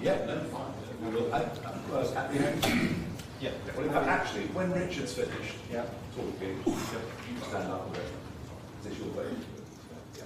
Yeah, no, fine. We will, at the end. Yeah. Well, in fact, actually, when Richard's finished talking, you can stand up a bit. Is this your vote? Yes.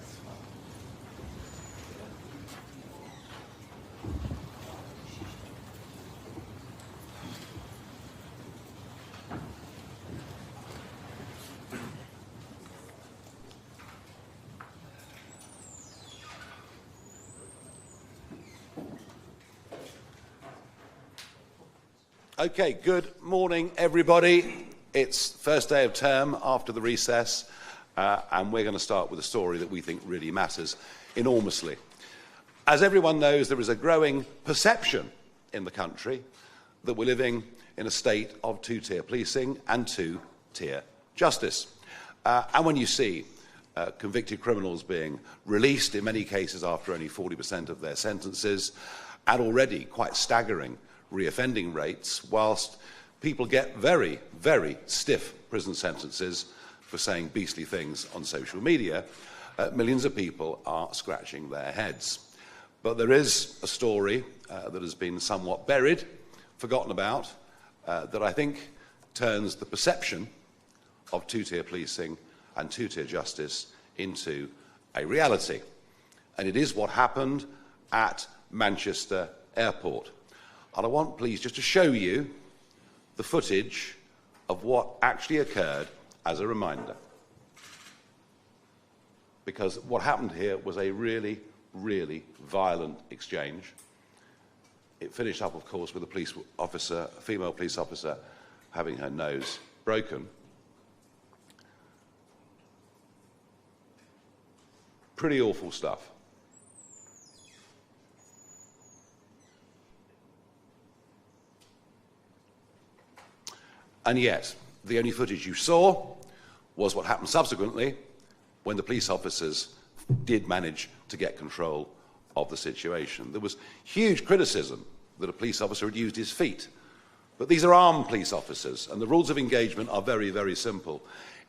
Okay, good morning, everybody. It's the first day of term after the recess, and we're going to start with a story that we think really matters enormously. As everyone knows, there is a growing perception in the country that we're living in a state of two-tier policing and two-tier justice. And when you see convicted criminals being released, in many cases after only 40% of their sentences, and already quite staggering reoffending rates, whilst people get very, very stiff prison sentences for saying beastly things on social media, millions of people are scratching their heads. But there is a story that has been somewhat buried, forgotten about, that I think turns the perception of two-tier policing and two-tier justice into a reality. And it is what happened at Manchester Airport. And I want, please, just to show you the footage of what actually occurred as a reminder. Because what happened here was a really, really violent exchange. It finished up, of course, with a female police officer having her nose broken. Pretty awful stuff. And yet, the only footage you saw was what happened subsequently when the police officers did manage to get control of the situation. There was huge criticism that a police officer had used his feet. But these are armed police officers, and the rules of engagement are very, very simple.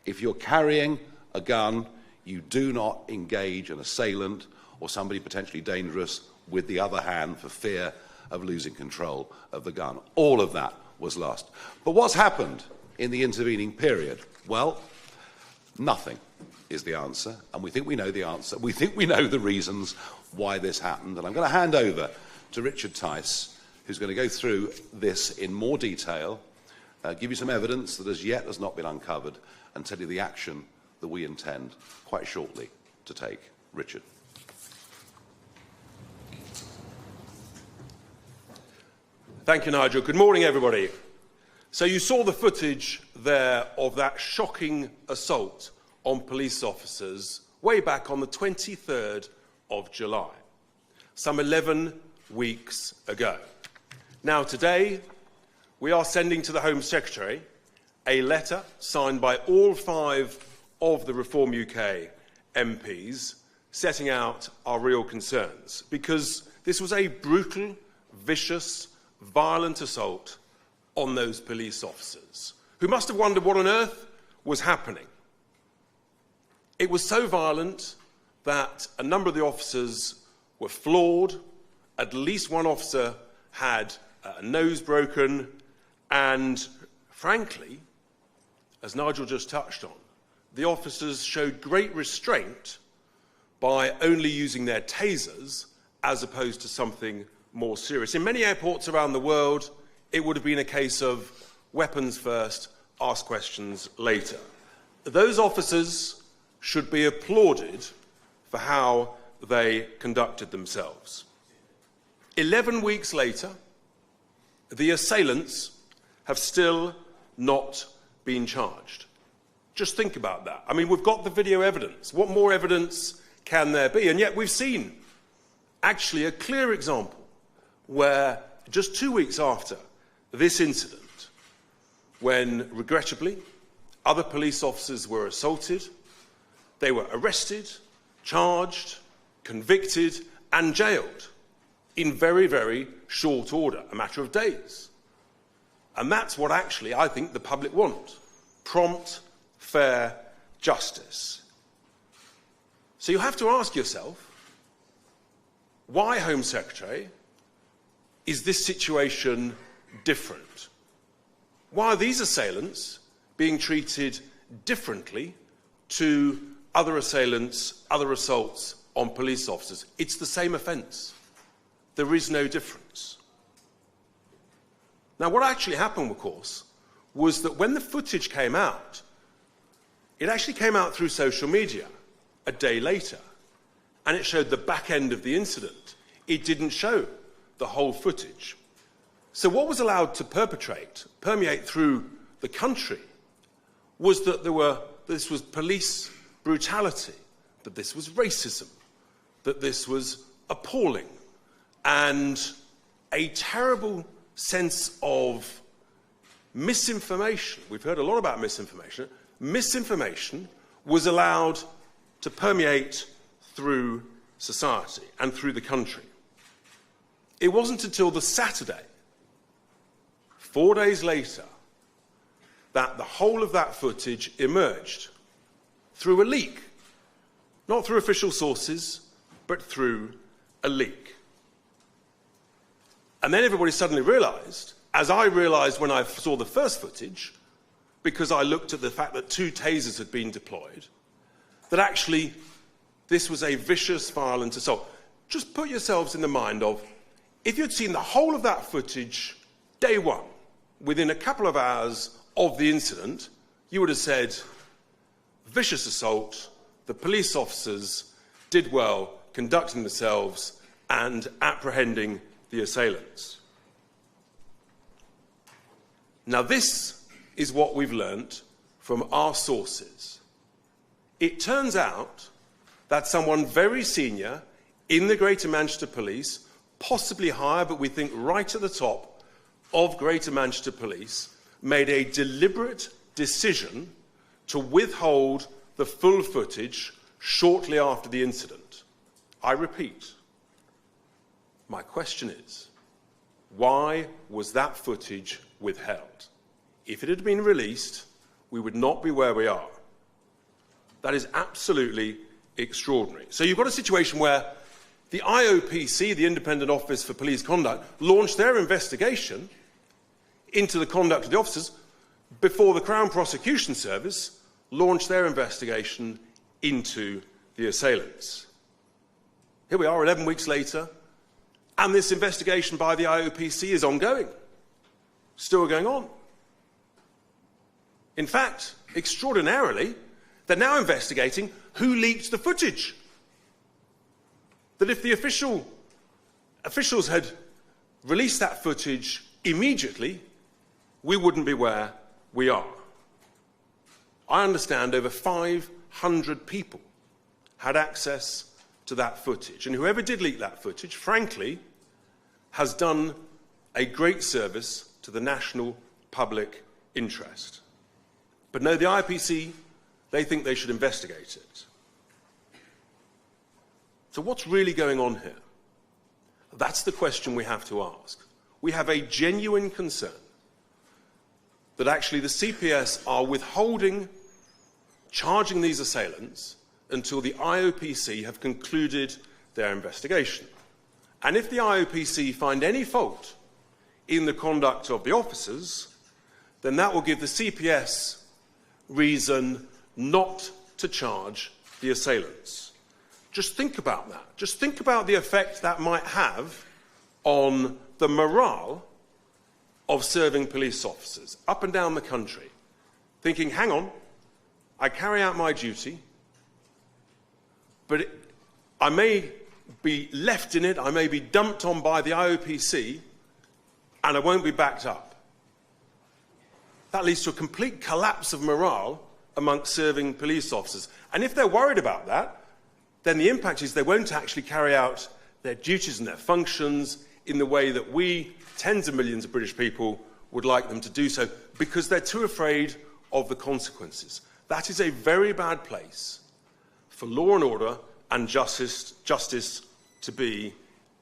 If you're carrying a gun, you do not engage an assailant or somebody potentially dangerous with the other hand for fear of losing control of the gun. All of that was lost. But what's happened in the intervening period? Well, nothing is the answer, and we think we know the answer. We think we know the reasons why this happened, and I'm going to hand over to Richard Tice, who's going to go through this in more detail, give you some evidence that as yet has not been uncovered, and tell you the action that we intend quite shortly to take. Richard. Thank you, Nigel. Good morning, everybody. So you saw the footage there of that shocking assault on police officers way back on the 23rd of July, some 11 weeks ago. Now, today, we are sending to the Home Secretary a letter signed by all 5 of the Reform UK MPs setting out our real concerns, because this was a brutal, vicious, violent assault on those police officers, who must have wondered what on earth was happening. It was so violent that a number of the officers were floored, at least one officer had a nose broken, and frankly, as Nigel just touched on, the officers showed great restraint by only using their tasers as opposed to something more serious. In many airports around the world, it would have been a case of weapons first, ask questions later. Those officers should be applauded for how they conducted themselves. 11 weeks later, the assailants have still not been charged. Just think about that. I mean, we've got the video evidence. What more evidence can there be? And yet we've seen actually a clear example where just 2 weeks after this incident, when regrettably other police officers were assaulted, they were arrested, charged, convicted and jailed in very, very short order, a matter of days. And that's what actually I think the public want: prompt, fair justice. So you have to ask yourself, why, Home Secretary, is this situation different? Why are these assailants being treated differently to other assailants, other assaults on police officers? It's the same offence. There is no difference. Now, what actually happened, of course, was that when the footage came out, it actually came out through social media a day later, and it showed the back end of the incident. It didn't show the whole footage. So what was allowed to permeate through the country was that this was police brutality, that this was racism, that this was appalling, and a terrible sense of misinformation. We've heard a lot about misinformation. Misinformation was allowed to permeate through society and through the country. It wasn't until the Saturday, 4 days later, that the whole of that footage emerged through a leak. Not through official sources, but through a leak. And then everybody suddenly realised, as I realised when I saw the first footage, because I looked at the fact that 2 tasers had been deployed, that actually this was a vicious, violent assault. Just put yourselves in the mind of, if you'd seen the whole of that footage day one, within a couple of hours of the incident, you would have said, vicious assault, the police officers did well conducting themselves and apprehending the assailants. Now, this is what we've learnt from our sources. It turns out that someone very senior in the Greater Manchester Police, possibly higher, but we think right at the top of Greater Manchester Police, made a deliberate decision to withhold the full footage shortly after the incident. I repeat, my question is, why was that footage withheld? If it had been released, we would not be where we are. That is absolutely extraordinary. So you've got a situation where the IOPC, the Independent Office for Police Conduct, launched their investigation into the conduct of the officers before the Crown Prosecution Service launched their investigation into the assailants. Here we are 11 weeks later, and this investigation by the IOPC is ongoing, still going on. In fact, extraordinarily, they're now investigating who leaked the footage. That if the officials had released that footage immediately, we wouldn't be where we are. I understand over 500 people had access to that footage, and whoever did leak that footage, frankly, has done a great service to the national public interest. But no, the IPC, they think they should investigate it. So what's really going on here? That's the question we have to ask. We have a genuine concern that actually the CPS are withholding charging these assailants until the IOPC have concluded their investigation. And if the IOPC find any fault in the conduct of the officers, then that will give the CPS reason not to charge the assailants. Just think about that. Just think about the effect that might have on the morale of serving police officers up and down the country, thinking, hang on, I carry out my duty, but I may be left in it, I may be dumped on by the IOPC, and I won't be backed up. That leads to a complete collapse of morale amongst serving police officers. And if they're worried about that, then the impact is they won't actually carry out their duties and their functions in the way that we, tens of millions of British people, would like them to do so, because they're too afraid of the consequences. That is a very bad place for law and order and justice to be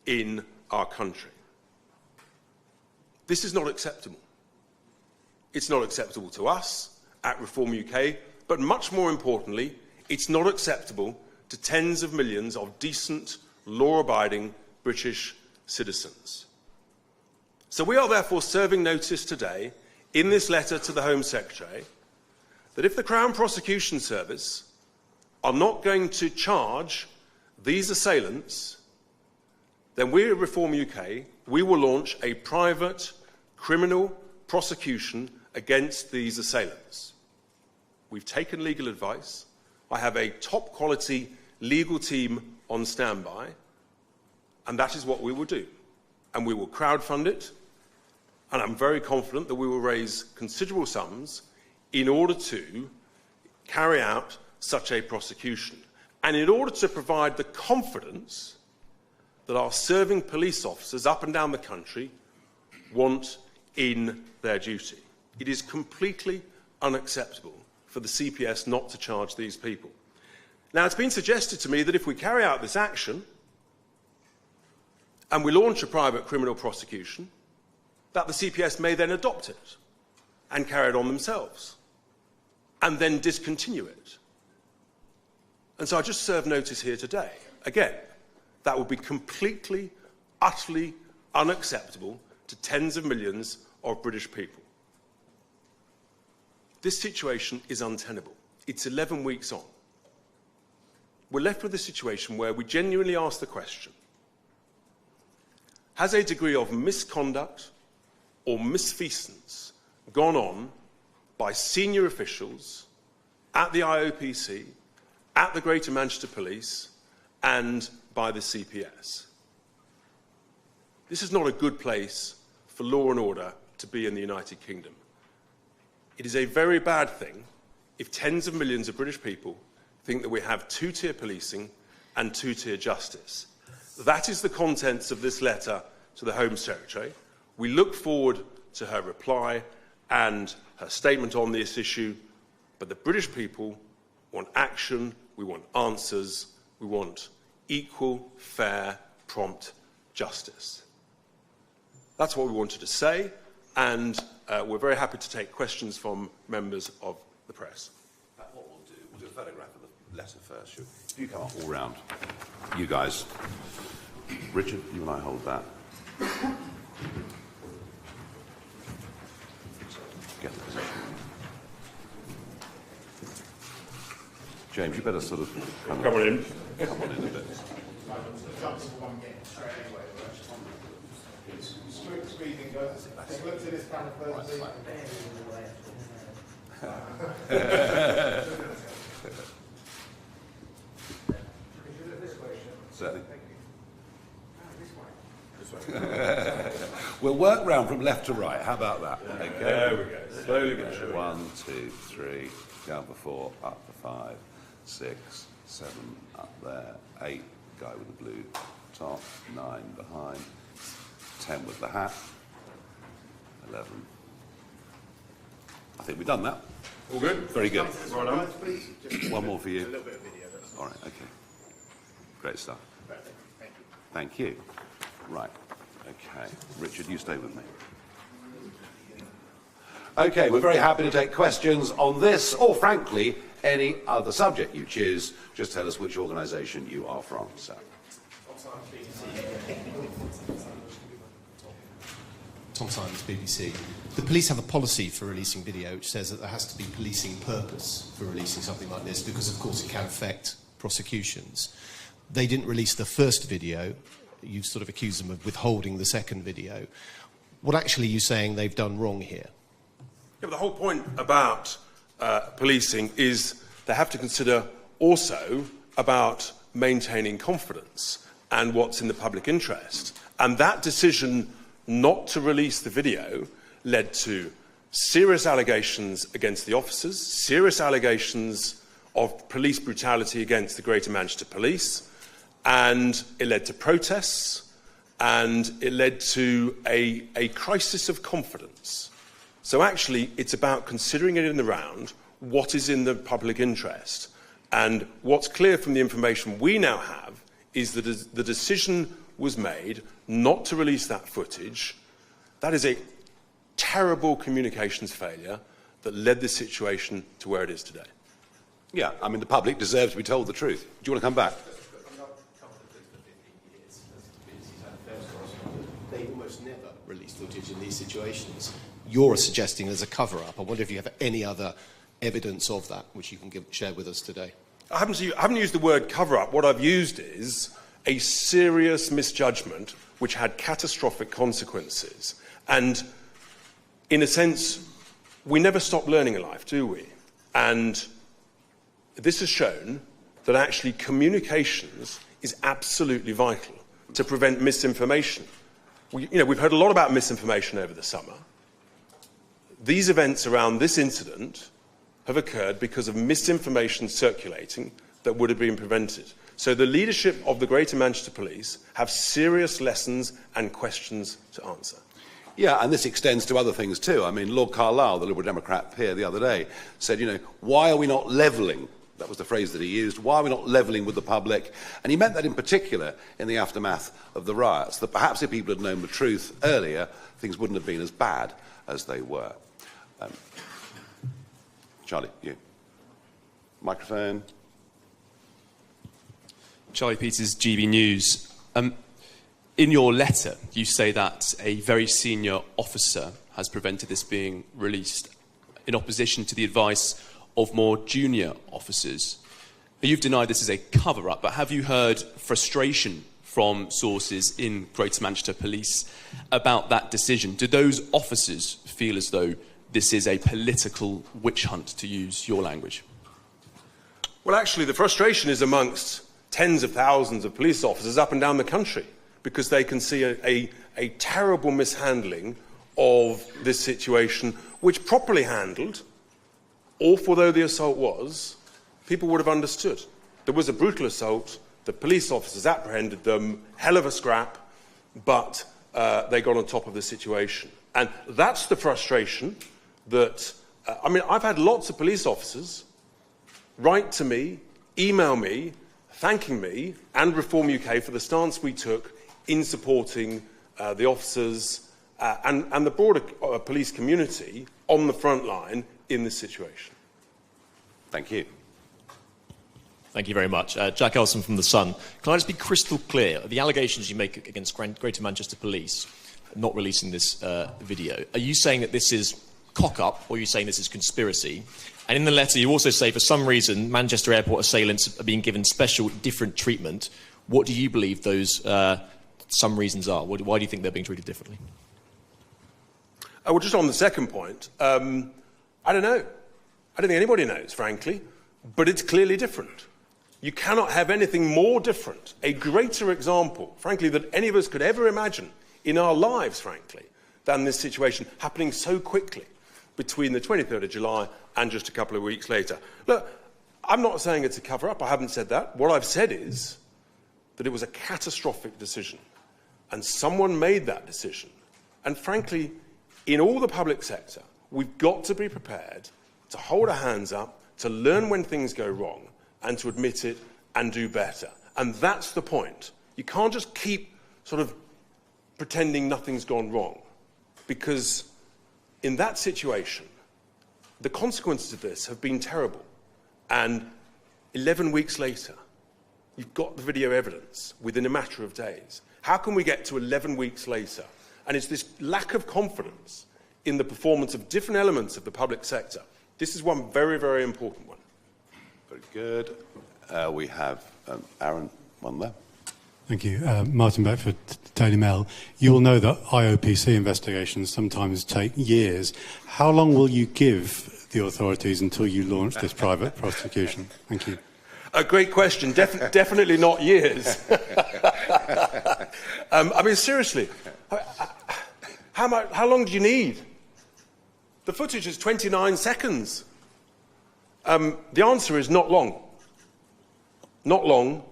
in our country. This is not acceptable. It's not acceptable to us at Reform UK, but much more importantly, it's not acceptable to tens of millions of decent, law-abiding British citizens. So we are therefore serving notice today in this letter to the Home Secretary that if the Crown Prosecution Service are not going to charge these assailants, then we at Reform UK, we will launch a private criminal prosecution against these assailants. We've taken legal advice. I have a top quality legal team on standby, and that is what we will do. And we will crowdfund it, and I'm very confident that we will raise considerable sums in order to carry out such a prosecution, and in order to provide the confidence that our serving police officers up and down the country want in their duty. It is completely unacceptable for the CPS not to charge these people. Now, it's been suggested to me that if we carry out this action and we launch a private criminal prosecution, that the CPS may then adopt it and carry it on themselves and then discontinue it. And so I just serve notice here today. Again, that would be completely, utterly unacceptable to tens of millions of British people. This situation is untenable. It's 11 weeks on. We're left with a situation where we genuinely ask the question, has a degree of misconduct or misfeasance gone on by senior officials at the IOPC, at the Greater Manchester Police, and by the CPS? This is not a good place for law and order to be in the United Kingdom. It is a very bad thing if tens of millions of British people think that we have two-tier policing and two-tier justice. That is the contents of this letter to the Home Secretary. We look forward to her reply and her statement on this issue, but the British people want action, we want answers, we want equal, fair, prompt justice. That's what we wanted to say, and we're very happy to take questions from members of the press. What we'll do a photograph of the letter first. If you come up all round, you guys. Richard, you and I hold that. Get the position. James, you better sort of come on in a bit. Certainly. We'll work round from left to right. How about that? Okay. There we go. Slowly but surely. 1, 2, 3, down for 4, up for 5, 6, 7, up there, 8, guy with the blue top, 9 behind, 10 with the hat, 11. I think we've done that. All good? Very good. Well done. One more for you. A little bit of video. All right, okay. Great stuff. Thank you. Right, okay. Richard, you stay with me. Okay, we're very happy to take questions on this, or frankly, any other subject you choose. Just tell us which organisation you are from, sir. Tom Simons, BBC. The police have a policy for releasing video which says that there has to be policing purpose for releasing something like this because, of course, it can affect prosecutions. They didn't release the first video. You sort of accuse them of withholding the second video. What actually are you saying they've done wrong here? Yeah, but the whole point about policing is they have to consider also about maintaining confidence and what's in the public interest. And that decision not to release the video led to serious allegations against the officers, serious allegations of police brutality against the Greater Manchester Police, and it led to protests, and it led to a crisis of confidence. So actually, it's about considering it in the round, what is in the public interest. And what's clear from the information we now have is that the decision was made not to release that footage. That is a terrible communications failure that led this situation to where it is today. Yeah, I mean, the public deserves to be told the truth. Do you want to come back? They almost never release footage in these situations. You're suggesting there's a cover-up. I wonder if you have any other evidence of that which you can share with us today. I haven't used the word cover-up. What I've used is a serious misjudgment which had catastrophic consequences. And in a sense, we never stop learning in life, do we? And this has shown that actually communications is absolutely vital to prevent misinformation. We've heard a lot about misinformation over the summer. These events around this incident have occurred because of misinformation circulating that would have been prevented. So the leadership of the Greater Manchester Police have serious lessons and questions to answer. Yeah, and this extends to other things too. I mean, Lord Carlisle, the Liberal Democrat peer the other day, said, why are we not levelling? That was the phrase that he used. Why are we not levelling with the public? And he meant that in particular in the aftermath of the riots, that perhaps if people had known the truth earlier, things wouldn't have been as bad as they were. Charlie, you. Microphone. Charlie Peters, GB News. In your letter, you say that a very senior officer has prevented this being released in opposition to the advice of more junior officers. You've denied this is a cover-up, but have you heard frustration from sources in Greater Manchester Police about that decision? Do those officers feel as though this is a political witch hunt, to use your language? Well, actually, the frustration is amongst tens of thousands of police officers up and down the country, because they can see a terrible mishandling of this situation, which properly handled, awful though the assault was, people would have understood. There was a brutal assault, the police officers apprehended them, hell of a scrap, but they got on top of the situation. And that's the frustration that, I've had lots of police officers write to me, email me, thanking me and Reform UK for the stance we took in supporting the officers and the broader police community on the front line in this situation. Thank you. Thank you very much. Jack Elson from The Sun. Can I just be crystal clear? The allegations you make against Greater Manchester Police not releasing this video, are you saying that this is cock-up, or are you saying this is conspiracy? And in the letter, you also say, for some reason, Manchester Airport assailants are being given special, different treatment. What do you believe those some reasons are? Why do you think they're being treated differently? Well, just on the second point, I don't know. I don't think anybody knows, frankly, but it's clearly different. You cannot have anything more different, a greater example, frankly, that any of us could ever imagine in our lives, frankly, than this situation happening so quickly between the 23rd of July and just a couple of weeks later. Look, I'm not saying it's a cover-up. I haven't said that. What I've said is that it was a catastrophic decision, and someone made that decision. And frankly, in all the public sector, we've got to be prepared to hold our hands up, to learn when things go wrong, and to admit it and do better. And that's the point. You can't just keep sort of pretending nothing's gone wrong, because in that situation, the consequences of this have been terrible. And 11 weeks later, you've got the video evidence within a matter of days. How can we get to 11 weeks later? And it's this lack of confidence in the performance of different elements of the public sector. This is one very, very important one. Very good. We have Aaron, one there. Thank you. Martin Beckford, Daily Mail. You will know that IOPC investigations sometimes take years. How long will you give the authorities until you launch this private prosecution? Thank you. A great question. Definitely not years. Seriously, how long do you need? The footage is 29 seconds. The answer is not long. Not long,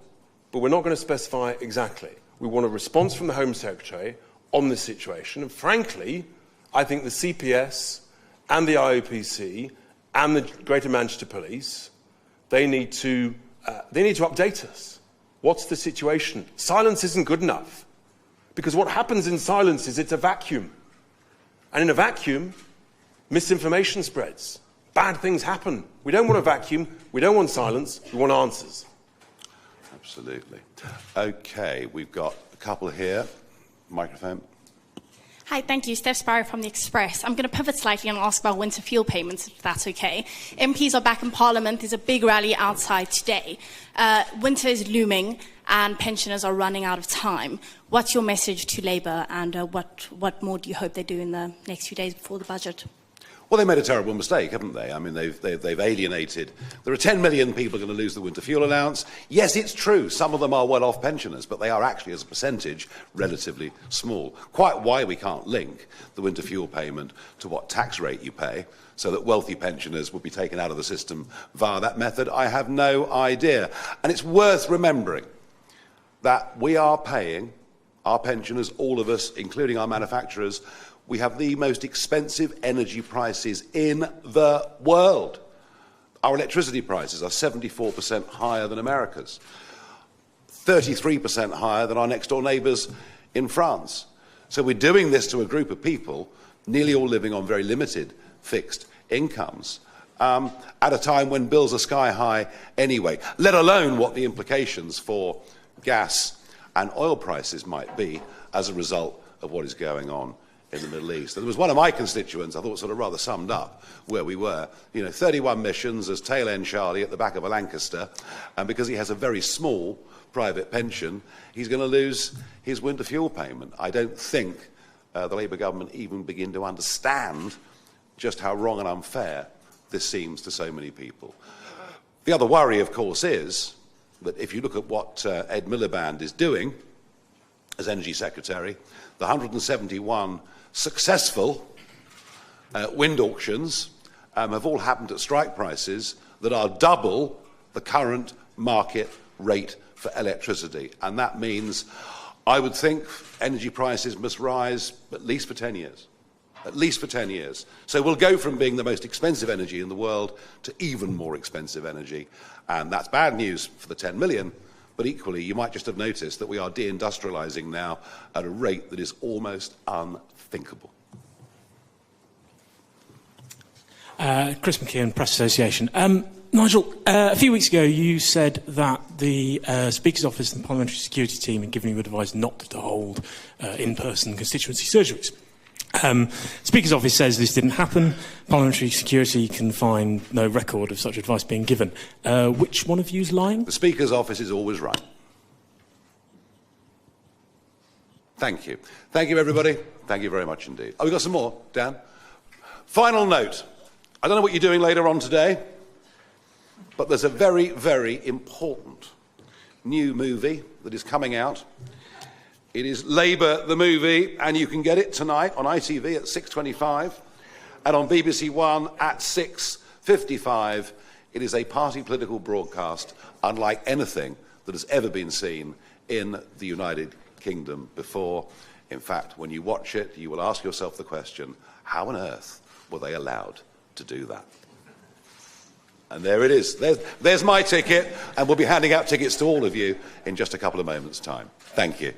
but we're not going to specify exactly. We want a response from the Home Secretary on this situation. And frankly, I think the CPS and the IOPC and the Greater Manchester Police, they need to update us. What's the situation? Silence isn't good enough, because what happens in silence is it's a vacuum. And in a vacuum, misinformation spreads. Bad things happen. We don't want a vacuum. We don't want silence. We want answers. Absolutely. Okay, we've got a couple here. Microphone. Hi, thank you. Steph Sparrow from The Express. I'm going to pivot slightly and ask about winter fuel payments, if that's okay. MPs are back in Parliament. There's a big rally outside today. Winter is looming and pensioners are running out of time. What's your message to Labour, and what more do you hope they do in the next few days before the budget? Well, they made a terrible mistake, haven't they? I mean, they've alienated. There are 10 million people going to lose the winter fuel allowance. Yes, it's true, some of them are well-off pensioners, but they are actually, as a percentage, relatively small. Quite why we can't link the winter fuel payment to what tax rate you pay, so that wealthy pensioners would be taken out of the system via that method, I have no idea. And it's worth remembering that we are paying our pensioners, all of us, including our manufacturers. We have the most expensive energy prices in the world. Our electricity prices are 74% higher than America's, 33% higher than our next-door neighbours in France. So we're doing this to a group of people, nearly all living on very limited fixed incomes, at a time when bills are sky high anyway, let alone what the implications for gas and oil prices might be as a result of what is going on in the Middle East. And there was one of my constituents, I thought sort of rather summed up where we were. 31 missions as tail end Charlie at the back of a Lancaster, and because he has a very small private pension, he's going to lose his winter fuel payment. I don't think the Labour government even begin to understand just how wrong and unfair this seems to so many people. The other worry, of course, is that if you look at what Ed Miliband is doing as Energy Secretary, the 171 successful wind auctions have all happened at strike prices that are double the current market rate for electricity. And that means, I would think, energy prices must rise at least for 10 years. At least for 10 years. So we'll go from being the most expensive energy in the world to even more expensive energy. And that's bad news for the 10 million. But equally, you might just have noticed that we are deindustrialising now at a rate that is almost unthinkable. Chris McKeon, Press Association. Nigel, a few weeks ago you said that the Speaker's Office and the Parliamentary Security Team had given you advice not to hold in-person constituency surgeries. Speaker's Office says this didn't happen. Parliamentary Security can find no record of such advice being given. Which one of you is lying? The Speaker's Office is always right. Thank you. Thank you, everybody. Thank you very much indeed. Oh, we've got some more, Dan. Final note. I don't know what you're doing later on today, but there's a very, very important new movie that is coming out. It is Labour the Movie, and you can get it tonight on ITV at 6:25 and on BBC One at 6:55. It is a party political broadcast unlike anything that has ever been seen in the United Kingdom before. In fact, when you watch it, you will ask yourself the question, how on earth were they allowed to do that? And there it is. There's my ticket, and we'll be handing out tickets to all of you in just a couple of moments' time. Thank you.